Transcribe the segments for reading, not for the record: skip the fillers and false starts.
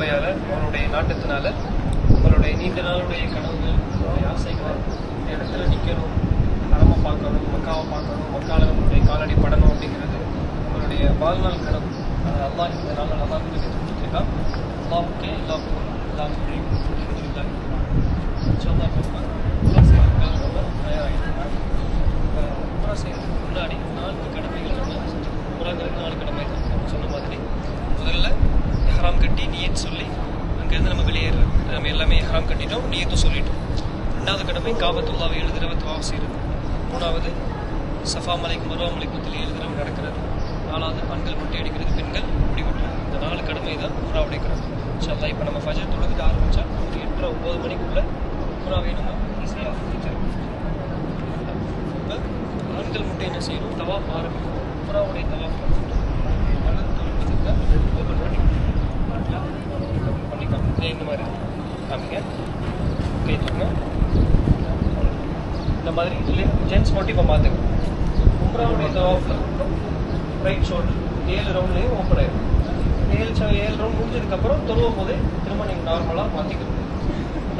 கிருபையால அவனுடைய நாட்டத்தினால உங்களுடைய நீண்ட நாளுடைய கனவுகள், உங்களுடைய ஆசைகள், இந்த இடத்துல நிற்கணும், அறமை பார்க்கணும், மக்காவை பார்க்கணும், மக்கால நம்மளுடைய காலடி படணும் அப்படிங்கிறது உங்களுடைய வாழ்நாள் கனவு. அல்லாஹ் இந்த நாளில் நல்லா கொடுத்துருக்கான். அல்லாஹுக்கே எல்லாம் முடியும். உம்ரா செய்யறதுக்கு முன்னாடி 4 கடமைகள் உம்ராங்கிறது 4 கடமை தான். நம்ம சொன்ன மாதிரி முதல்ல இஹ்ராம் கட்டி நியத் சொல்லி அங்கேருந்து நம்ம வெளியேறது. நம்ம எல்லாமே இஹ்ராம் கட்டிட்டோம், நியத்தும் சொல்லிட்டோம். 2வது கடமை காபத்துல்லாவை 7 தடவை தவாஃப் செய்கிறது. 3வது சஃபா மலைக்கு மருவா மலைக்கு மத்தியில் 7 தடவை நடக்கிறது. 4வது ஆண்கள் முட்டை அடிக்கிறது, பெண்கள் முடி வெட்டுறது. இந்த 4 கடமை தான் உம்ராவுடைய கடமை. இன்ஷா அல்லாஹ் இப்போ நம்ம ஃபஜர் தொழுதுட்டு ஆரம்பித்தா ஒரு 8:30-9 மணிக்குள்ளே உம்ராவை நம்ம ஈஸியாக முடிச்சிருக்கோம். இப்போ ஆண்கள் முட்டை என்ன செய்யணும், தவாஃப் ஆரம்பிக்கும். உம்ராவுடைய தவாஃப் வலது தொழுவதுக்கு ஓப்பன் பண்ணிக்கலாம். இந்த மாதிரி காமிங்க, கை தூங்க. இந்த மாதிரி ஜென்ஸ் மட்டும் இப்போ பார்த்துக்கணும். உம்ராவுடைய தவாஃபில் ரைட் ஷோல்டர் 7 ரவுண்ட்லேயும் ஓப்பன் ஆகிடும். 7 ரவுண்ட் முடிஞ்சதுக்கப்புறம் தொழுவும் போதே திரும்ப நீங்கள் நார்மலாக மாற்றிக்கணும்.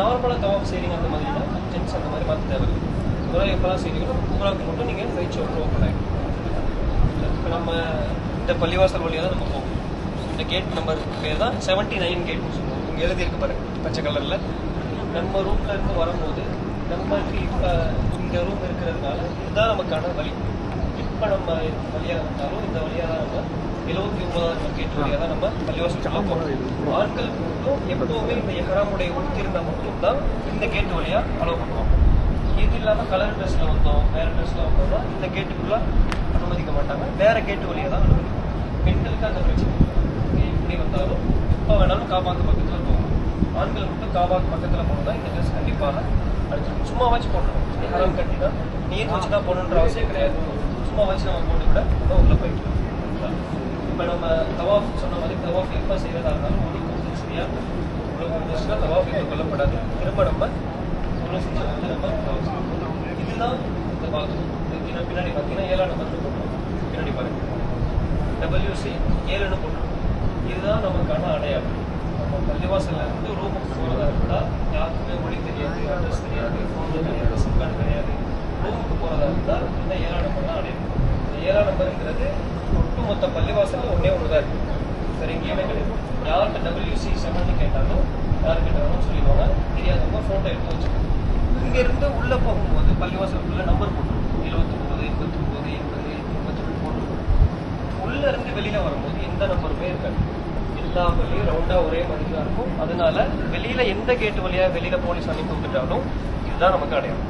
நார்மலாக தவாஃப் செய்கிறீங்க அந்த மாதிரினா ஜென்ஸ் அந்த மாதிரி மாற்ற தேவையில்லை. உம்ரா எப்போலாம் செய்கிறீங்களோ உம்ராவுக்கு மட்டும் நீங்கள் ரைட் ஷோல்டர் ஓப்பன் ஆகிடும். இப்போ நம்ம இந்த பள்ளிவாசல் வழியாக தான் நம்ம போவோம். இந்த கேட் நம்பர் பேர் தான் 79 கேட் சொல்லுவோம். இங்கே எழுதியிருக்கு பாருங்க பச்சை கலரில். நம்ம ரூமில் இருந்து வரும்போது நமக்கு இப்போ இந்த ரூம் இருக்கிறதுனால இதுதான் நமக்கான வழி. இப்போ நம்ம வழியாக வந்தாலும் இந்த வழியாக தான் நம்ம 79வது நம்பர் கேட் வழியாக தான் நம்ம பள்ளிவாசல் போகிறோம். ஆட்கள் மட்டும் எப்போவுமே இந்த எஹ்ராமுடைய உடுத்திருந்தால் மட்டும்தான் இந்த கேட்டு வழியாக அலோவ் பண்ணுவோம். இது இல்லாமல் கலர் ட்ரெஸ்ஸில் வந்தோம், வேறு ட்ரெஸ்ஸில் வந்தோம்னா இந்த கேட்டுக்குள்ளே அனுமதிக்க மாட்டாங்க. வேறு கேட்டு வழியாக தான் அனுமதிக்கும். பெண்களுக்கு அந்த பிரச்சனை எப்படி வந்தாலும் எப்போ வேணாலும் காபாக்கு பக்கத்தில் போகணும். ஆண்கள் மட்டும் காபாக்கு பக்கத்தில் போனால் தான் இந்த ட்ரெஸ் கண்டிப்பாக அடிச்சிடும். சும்மா வச்சு போடணும். ஹராம் கட்டி தான் நீர் வச்சு தான் போகணுன்ற அவசியம் கிடையாது. சும்மா வச்சு நம்ம போட்டு கூட நம்ம உள்ளே போயிக்கலாம். இப்போ நம்ம தவாஃப் சொன்ன மாதிரி தவாஃப் எப்போ செய்கிறதா இருந்தாலும் ஒரு கொஞ்சம் சரியாக உள்ள தவாஃப் இது கொல்லப்படாது. திரும்ப நம்ம உள்ள செஞ்சு வந்து நம்ம இதுதான் இந்த பாகம். பின்னாடி பார்த்தீங்கன்னா 7ஆம் நம்பர் போட்டுருவோம். பின்னாடி பாருங்க WC 7ன்னு போட்டுருவோம். இதுதான் நமக்கான அடையாளம். நம்ம பள்ளிவாசல்ல இருந்து ரூமுக்கு போகிறதா இருந்தால் யாருக்குமே மொழி தெரியாது, அட்ரஸ் தெரியாது, ஃபோன் கிடையாது, சிம் கார்டு கிடையாது. ரூமுக்கு போகிறதா இருந்தால் இந்த 7ஆம் நம்பர் தான் அடையாளம். இந்த 7ஆம் நம்பருங்கிறது ஒட்டுமொத்த பள்ளிவாசலில் ஒன்றே ஒன்று தான் இருக்குது. வேறு எங்கேயுமே கிடையாது. யார்கிட்ட WC 7ன்னு கேட்டாலும் யார் கேட்டாலும் சொல்லிடுவாங்க. தெரியாதவங்க ஃபோட்டோ எடுத்து வச்சுக்கோங்க. இங்கேருந்து உள்ளே போகும்போது பள்ளிவாசலுக்குள்ள நம்பர் போட்டுருவோம். 79, 89, 80, 82 போட்டுருவோம். உள்ளே இருந்து வெளியில் வரும்போது எந்த நம்பருமே இருக்காது. எல்லா வழியும் ரவுண்டாக ஒரே மாதிரி தான் இருக்கும். அதனால வெளியில் எந்த கேட்டு வழியாக வெளியில் போலீஸ் அனுப்பி விட்டுட்டாலும் இதுதான் நமக்கு அடையாளம்.